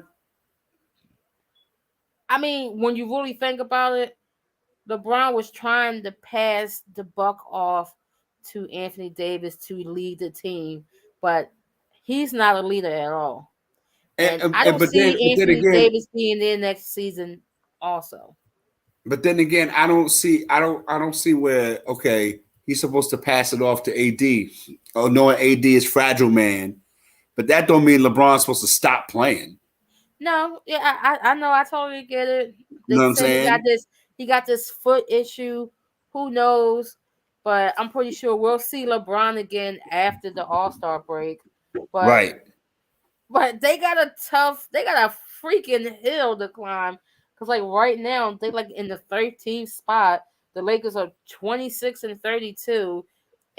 I mean, when you really think about it, LeBron was trying to pass the buck off to Anthony Davis to lead the team, but he's not a leader at all. And I don't see But then Anthony again, Davis being there next season also. I don't see where he's supposed to pass it off to AD, knowing AD is fragile man, but that don't mean LeBron's supposed to stop playing. No, yeah, I know, I totally get it. You know They what I'm say saying? he got this foot issue. Who knows? But I'm pretty sure we'll see LeBron again after the All Star break. But Right. they got a freaking hill to climb. Cause like right now they like in the 13th spot. The Lakers are 26-32,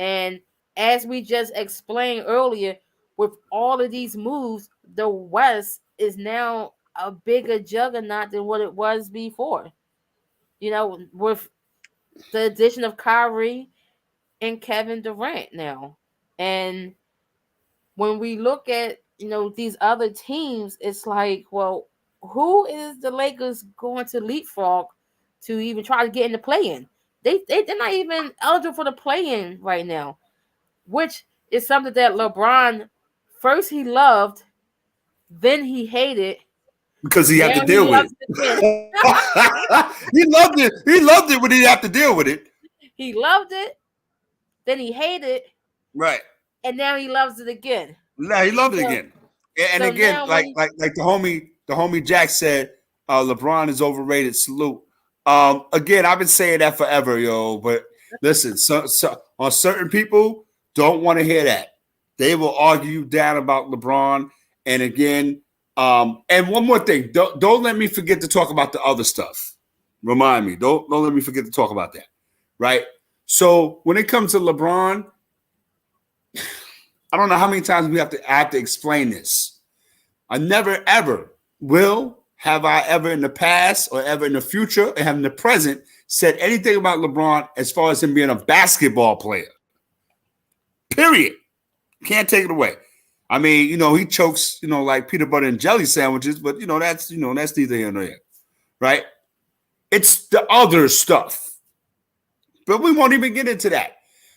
and as we just explained earlier, with all of these moves, the West is now a bigger juggernaut than what it was before. You know, with the addition of Kyrie and Kevin Durant now, and when we look at these other teams, it's like, well, who is the Lakers going to leapfrog to even try to get in the play-in? They're not even eligible for the play-in right now, which is something that LeBron first he loved, then he hated, Because he had to now deal he with loves it again. it. He loved it. He loved it when he had to deal with it. He loved it, then he hated it, Right. and now he loves it again. No, he loved it So again. And so again, now like when like the homie Jack said, LeBron is overrated. Salute. Again, I've been saying that forever, yo. But listen, so on certain people don't want to hear that. They will argue down about LeBron. And again, and one more thing, don't let me forget to talk about the other stuff. Remind me. Don't let me forget to talk about that. Right. So when it comes to LeBron, I don't know how many times I have to explain this. I never ever have I ever in the past or ever in the future or have in the present said anything about LeBron as far as him being a basketball player. Period. Can't take it away. I mean, he chokes, like peanut butter and jelly sandwiches, but that's neither here nor there. Right? It's the other stuff. But we won't even get into that.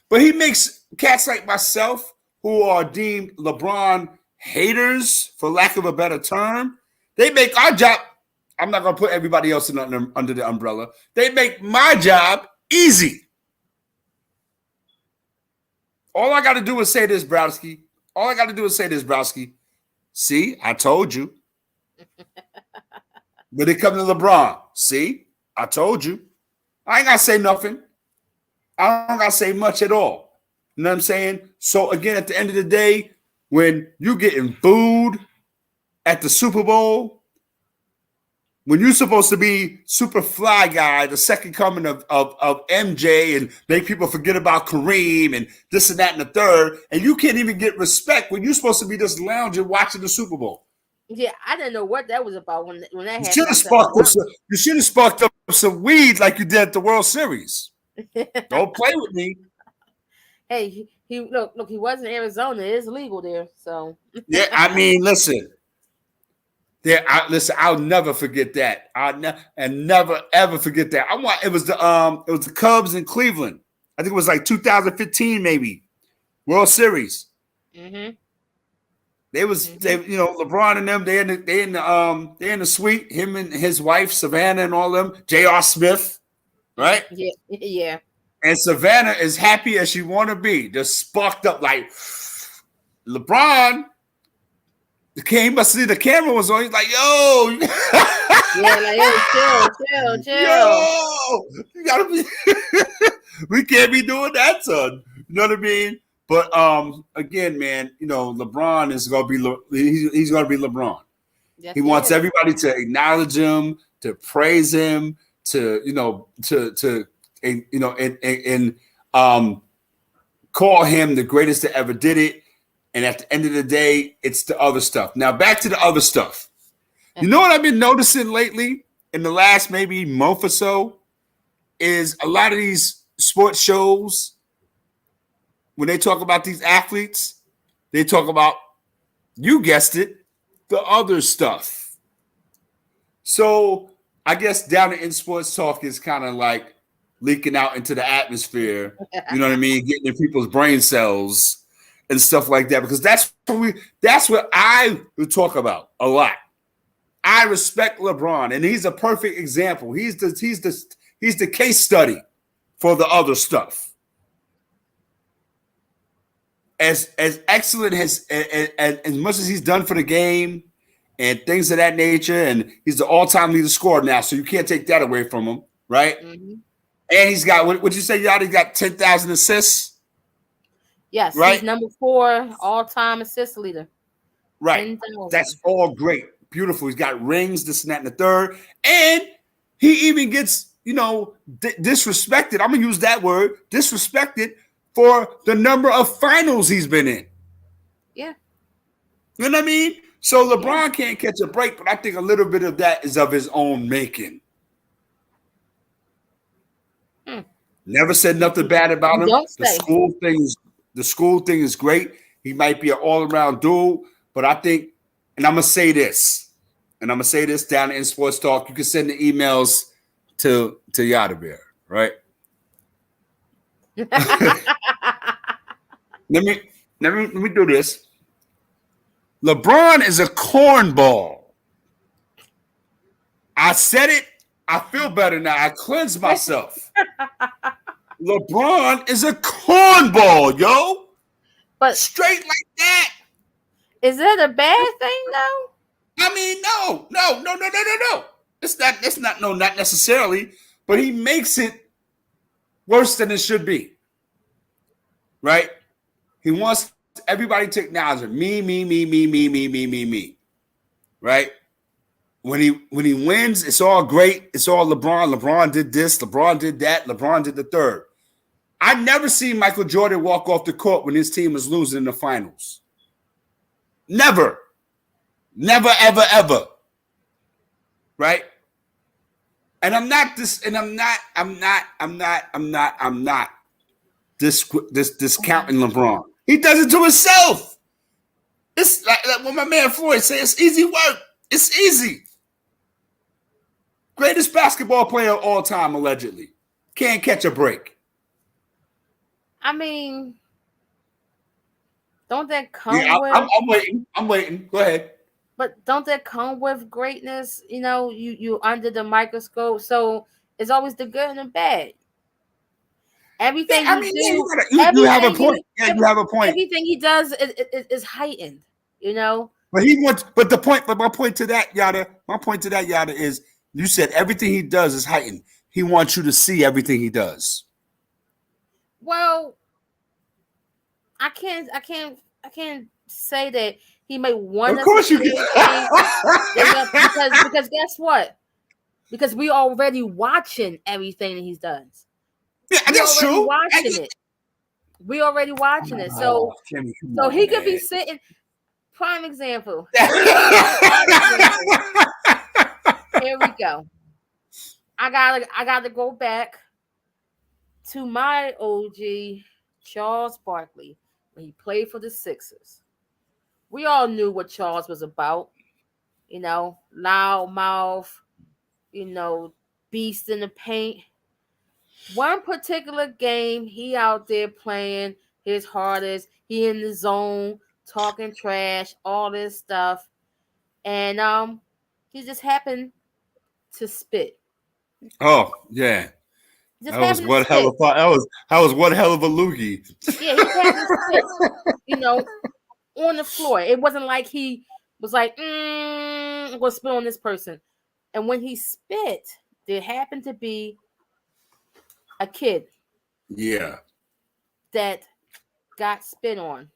But he makes cats like myself who are deemed LeBron haters, for lack of a better term, they make our job. I'm not gonna put everybody else under the umbrella. They make my job easy. All I got to do is say this, Browski. All I got to do is say this, Browski. See, I told you. When it comes to LeBron, see, I told you. I ain't got to say nothing. I don't got to say much at all. You know what I'm saying? So, again, at the end of the day, when you getting booed at the Super Bowl, when you're supposed to be super fly guy, the second coming of MJ, and make people forget about Kareem and this and that and the third, and you can't even get respect when you're supposed to be just lounging watching the Super Bowl. Yeah, I didn't know what that was about when that happened. You should have sparked up some weed like you did at the World Series. Don't play with me. Hey, look, he was in Arizona. It is legal there, so. Yeah, I mean, listen. I'll never forget that. Never ever forget that. It was the Cubs in Cleveland. I think it was like 2015, maybe World Series. Mm-hmm. They LeBron and them. They in the suite. Him and his wife Savannah and all them. J.R. Smith, right? Yeah. And Savannah is happy as she want to be, just sparked up like LeBron. He must see the camera was on. He's like, yo. Yeah, like, yo, chill. Yo, you gotta be. We can't be doing that, son. You know what I mean? But again, man, LeBron is gonna be. He's gonna be LeBron. Yes, he wants everybody to acknowledge him, to praise him, to call him the greatest that ever did it. And at the end of the day, it's the other stuff. Now, back to the other stuff. You know what I've been noticing lately in the last maybe month or so is a lot of these sports shows, when they talk about these athletes, they talk about, you guessed it, the other stuff. So I guess down in Sports Talk is kind of like leaking out into the atmosphere, you know what I mean? Getting in people's brain cells and stuff like that, because that's what I would talk about a lot. I respect LeBron, and he's a perfect example. He's the case study for the other stuff. As excellent as much as he's done for the game and things of that nature, and he's the all-time leader scorer now, so you can't take that away from him, right? Mm-hmm. And he's got, what you say, y'all? He got 10,000 assists. Yes, right? He's number 4 all-time assist leader. Right. 10,000. That's all great. Beautiful. He's got rings, this and that and the third. And he even gets, disrespected. I'm going to use that word, disrespected, for the number of finals he's been in. Yeah. You know what I mean? So LeBron can't catch a break, but I think a little bit of that is of his own making. Never said nothing bad about him. The school thing is great. He might be an all-around dude, but I think, and I'm going to say this down in Sports Talk, you can send the emails to Yada Bear, right? Let me do this. LeBron is a cornball. I said it. I feel better now. I cleansed myself. LeBron is a cornball, yo. But straight like that. Is that a bad thing, though? I mean, no. It's not necessarily. But he makes it worse than it should be. Right? He wants everybody to acknowledge him. Me. Right? When he wins, it's all great. It's all LeBron. LeBron did this. LeBron did that. LeBron did the third. I never seen Michael Jordan walk off the court when his team was losing in the finals. Never, ever. Right? And I'm not discounting LeBron. He does it to himself. It's like what my man Floyd said, it's easy work. It's easy. Greatest basketball player of all time, allegedly. Can't catch a break. I mean, don't that Yeah, come with? I'm waiting. I'm waiting. Go ahead. But don't that come with greatness? You under the microscope, so it's always the good and the bad. Yeah, Everything I he mean, yeah, do, you have a everything point. he, Yeah, you have a point. everything he does is heightened. You know. But he wants. But the point. But my point to that, Yada. My point to that, Yada, is you said everything he does is heightened. He wants you to see everything he does. Well, I can't say that he may want Of us to course you see can. everything. Because guess what? Because we already watching everything that he's done. Yeah, We that's already true. watching it. We already watching it. Oh, So Kimmy, come so on, he could be man. sitting. Prime example. Prime example. Here we go. I gotta go back to my OG Charles Barkley when he played for the Sixers. We all knew what Charles was about. Loud mouth. Beast in the paint. One particular game, he out there playing his hardest. He in the zone, talking trash, all this stuff, and he just happened to spit. Oh yeah, Just that was happened to one hell spit. of that was one hell of a loogie. Yeah, he just happened to spit. You know, on the floor. It wasn't like he was like, I'm gonna spit on this person. And when he spit, there happened to be a kid Yeah. that got spit on.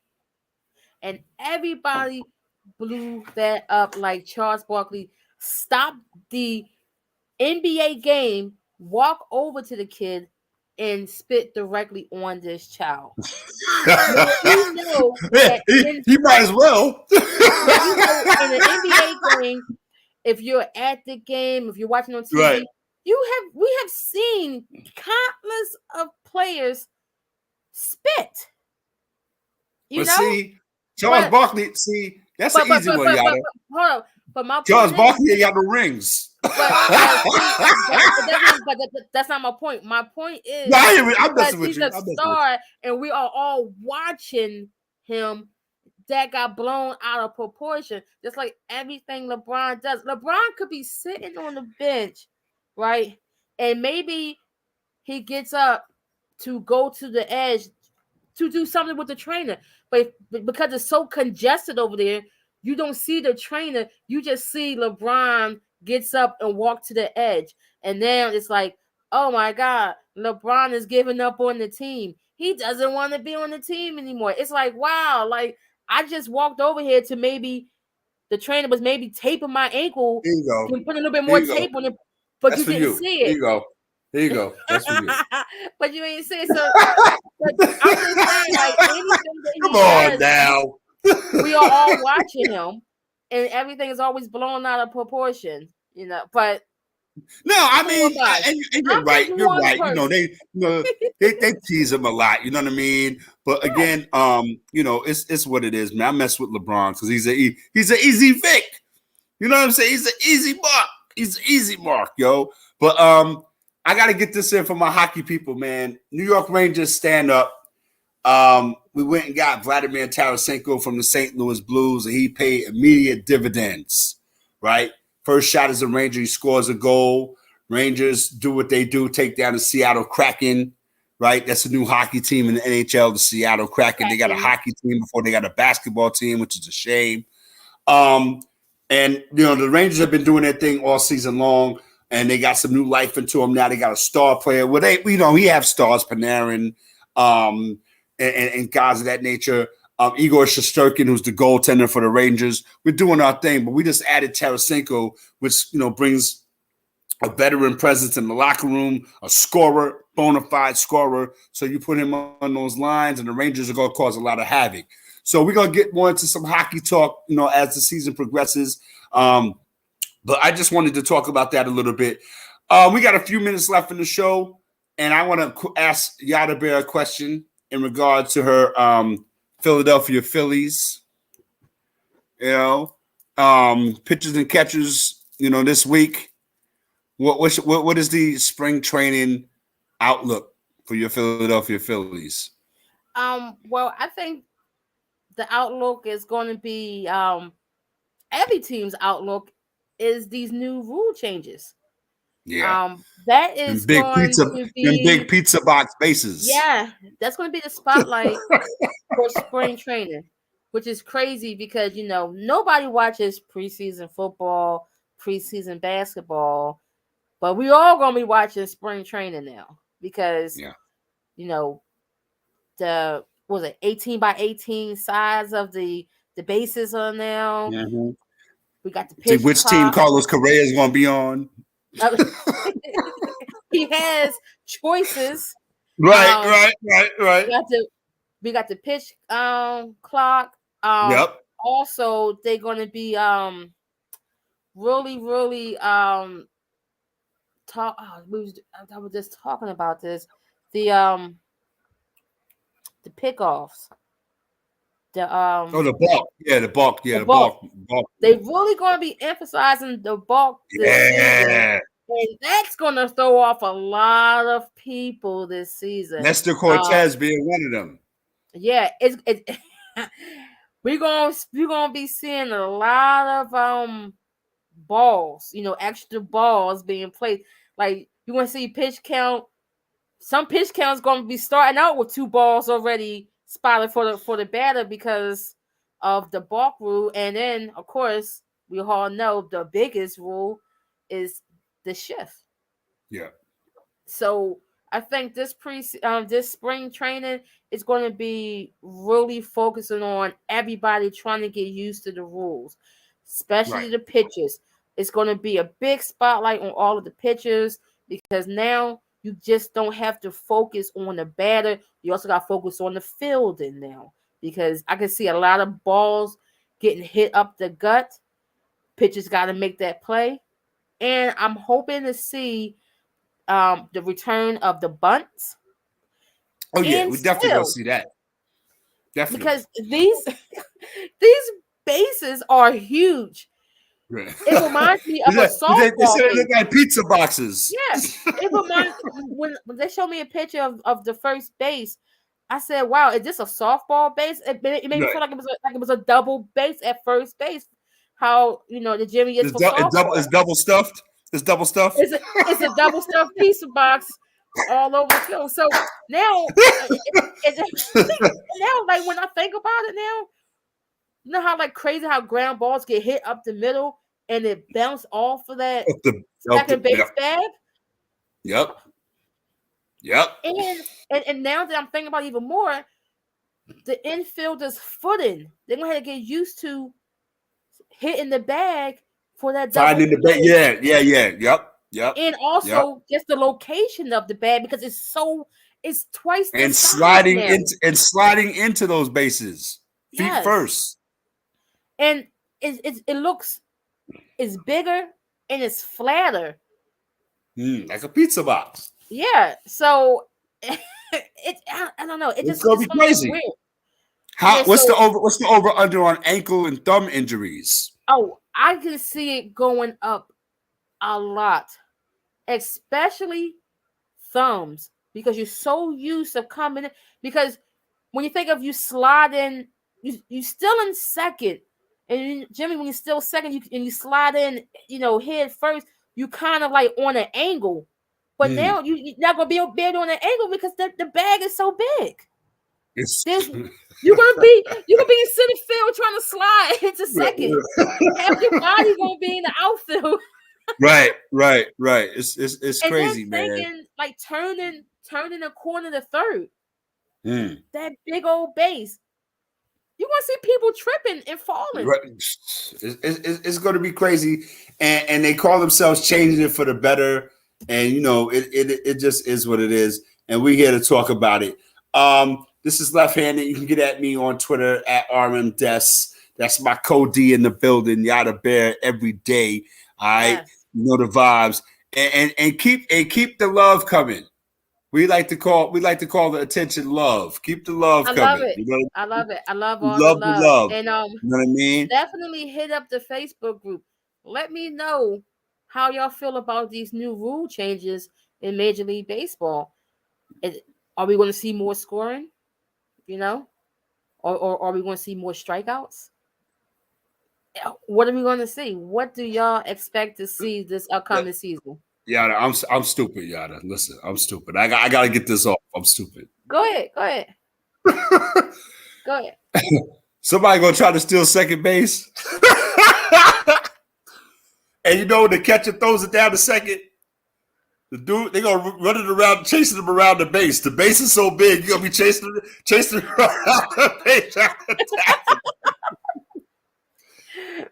And everybody blew that up like Charles Barkley stopped the NBA game, walk over to the kid, and spit directly on this child. Now you know Yeah, that he might as well. in an NBA game, if you're at the game, if you're watching on Right. TV, we have seen countless of players spit. You But know, see, Charles but Barkley, see, that's an but but easy but one, but but, Yada. but hold on. But my Charles point is, Barkley ain't got the rings. but see, that's not my point. My point No, is I hear it. I'm because messing with he's you. a I'm messing with you. star, and we are all watching him. That got blown out of proportion, just like everything LeBron does. LeBron could be sitting on the bench, right, and maybe he gets up to go to the edge to do something with the trainer. But because it's so congested over there, you don't see the trainer. You just see LeBron gets up and walk to the edge. And then it's like, oh my God, LeBron is giving up on the team. He doesn't want to be on the team anymore. It's like, wow, like I just walked over here to maybe the trainer was maybe taping my ankle Here you go. and putting a little bit Here more you go. tape on it, but That's you for didn't you. see Here it. you go. Here you go. That's for you. But you ain't see it. So but I'm just saying, like anything that Come he on does, now. we are all watching him, and everything is always blown out of proportion. But No, I come on, mean, guys, and you're I'm just right. You're one right. person. They tease him a lot. You know what I mean? But Right. again, it's what it is, man. I mess with LeBron because he's an easy Vic. You know what I'm saying? He's an easy mark. He's an easy mark, yo. But I got to get this in for my hockey people, man. New York Rangers stand up. We went and got Vladimir Tarasenko from the St. Louis Blues, and he paid immediate dividends, right? First shot as a Ranger, he scores a goal. Rangers do what they do, take down the Seattle Kraken, right? That's a new hockey team in the NHL, the Seattle Kraken. They got a Cracking. hockey team before they got a basketball team, which is a shame. Um, and the Rangers have been doing their thing all season long, and they got some new life into them now. They got a star player. Well, we have stars, Panarin, and guys of that nature. Igor Shesterkin, who's the goaltender for the Rangers. We're doing our thing, but we just added Tarasenko, which brings a veteran presence in the locker room, a scorer, bona fide scorer. So you put him on those lines, and the Rangers are going to cause a lot of havoc. So we're going to get more into some hockey talk, as the season progresses. But I just wanted to talk about that a little bit. We got a few minutes left in the show, and I want to ask Yada Bear a question in regard to her Philadelphia Phillies. Pitchers and catchers. This week. What is the spring training outlook for your Philadelphia Phillies? Well, I think the outlook is going to be every team's outlook is these new rule changes. Yeah. That Them is big going pizza, to them big be, pizza box bases. yeah, that's going to be the spotlight for spring training, which is crazy because nobody watches preseason football, preseason basketball, but we all gonna be watching spring training now because Yeah. you know the was it 18 by 18 size of the bases are now. Mm-hmm. We got the See pitch which team clock. Carlos Correa is going to be on. Uh, he has choices. Right, Um, right, right, right. we got the pitch clock. Um, Yep. also they're gonna be really talk. I was just talking about this. The the pickoffs. The Oh, the bulk. Yeah, the bulk. Yeah, the the bulk. bulk. Bulk. They really going to be emphasizing the bulk this season, Yeah. and that's going to throw off a lot of people this season. Lester Cortez being one of them. Yeah, it's we're gonna be seeing a lot of balls, extra balls being played. Like you want to see pitch count. Some pitch counts going to be starting out with two balls already spotted for the batter because of the balk rule, and then of course we all know the biggest rule is the shift. Yeah. So I think this spring training is going to be really focusing on everybody trying to get used to the rules, especially Right. the pitchers. It's going to be a big spotlight on all of the pitchers because now you just don't have to focus on the batter. You also got to focus on the fielding now because I can see a lot of balls getting hit up the gut. Pitchers got to make that play, and I'm hoping to see the return of the bunts Oh yeah, and we definitely gonna steals see that. Definitely. because these bases are huge. Right. It reminds me of a They softball said they base. look like pizza boxes. Yeah, it reminds when they showed me a picture of the first base. I said, "Wow, is this a softball base?" It made me Right. feel like it was a double base at first base. How the Jimmy is for It's softball. double stuffed. It's double stuffed. It's a double stuffed pizza box all over the field. So now, now like when I think about it now, you know how like crazy how ground balls get hit up the middle and it bounce off of that second Yep. base bag. Yep. Yep. And now that I'm thinking about it even more, the infielders footing, they're gonna have to get used to hitting the bag for that double Finding the bait. play. Yeah. Yep. Yep. And Yep. also just the location of the bag because it's twice the And size now. sliding into those bases. Feet Yes. first. And it looks it's bigger and it's flatter. Like a pizza box. Yeah. So I don't know. It's gonna It's be gonna look crazy. weird. Yeah, so What's the over under on ankle and thumb injuries? I can see it going up a lot. Especially thumbs. Because you're so used to coming in because when you think of you slide in, you still in second, and Jimmy, when you're still second, you slide in, head first, you kind of like on an angle, but now you're not gonna be able on an angle because the bag is so big. It's There's you're gonna be in center field trying to slide into second. Half your body gonna be in the outfield, right. It's and then crazy, man. thinking like turning the corner to third. Mm. That big old base. You're gonna see people tripping and falling. Right. It's going to be crazy, and they call themselves changing it for the better, and it just is what it is, and we're here to talk about it. This is Left Handed. You can get at me on Twitter at RMDes. That's my Cody in the building. Yada bear every day. All right, Yes. you know the vibes, and keep the love coming. We like to call the attention love. Keep the love I love coming. it. You know, I love it. I love we all the love the love. love. And You know what I mean? definitely hit up the Facebook group. Let me know how y'all feel about these new rule changes in Major League Baseball. Is, are we going to see more scoring? You know? or are we going to see more strikeouts? What are we going to see? What do y'all expect to see this upcoming season? Yada, I'm stupid, Yada. Listen, I'm stupid. I gotta get this off. I'm stupid. Go ahead. Go ahead. Somebody gonna try to steal second base. And you know when the catcher throws it down to second, the dude, they gonna run it around, chasing him around the base. The base is so big, you're gonna be chasing around the base.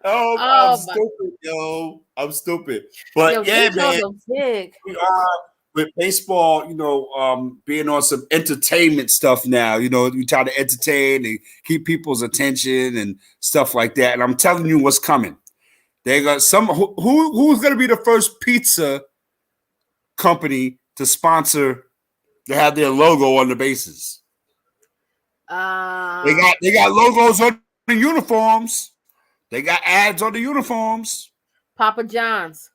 I'm stupid, yo. I'm stupid. But yeah, man. We are with baseball, being on some entertainment stuff now. We try to entertain and keep people's attention and stuff like that. And I'm telling you what's coming. They got who's gonna be the first pizza company to sponsor to have their logo on the bases. They got logos on the uniforms. They got ads on the uniforms. Papa John's.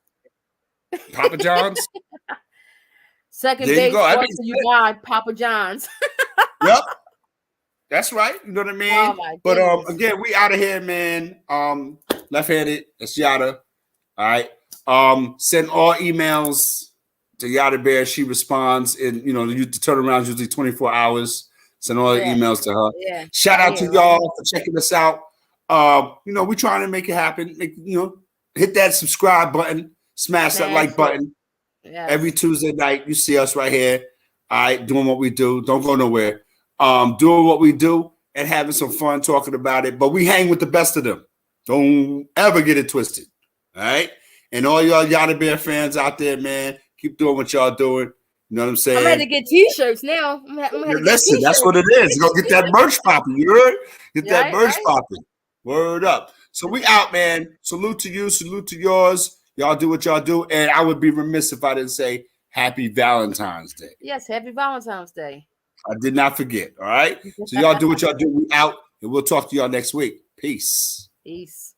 Second base brought to you by Papa John's. Yep. That's right. You know what I mean? Oh, but again, we out of here, man. Left-handed, that's Yada. All right. Send all emails to Yada Bear. She responds in, the turnaround is usually 24 hours. Send all the emails to her. Yeah. Shout out to y'all for checking us out. We're trying to make it happen. Hit that subscribe button, smash that like button. Yes. Every Tuesday night, you see us right here. All right, doing what we do. Don't go nowhere. Doing what we do and having some fun talking about it. But we hang with the best of them. Don't ever get it twisted. All right? And all y'all Yada Bear fans out there, man, keep doing what y'all doing. You know what I'm saying? I'm ready to get t-shirts now. Listen, that's what it is. Go get that merch popping. You heard? Get that merch popping. Word up. So we out, man. Salute to you. Salute to yours. Y'all do what y'all do. And I would be remiss if I didn't say Happy Valentine's Day. Yes, Happy Valentine's Day. I did not forget. All right. So y'all do what y'all do. We out. And we'll talk to y'all next week. Peace. Peace.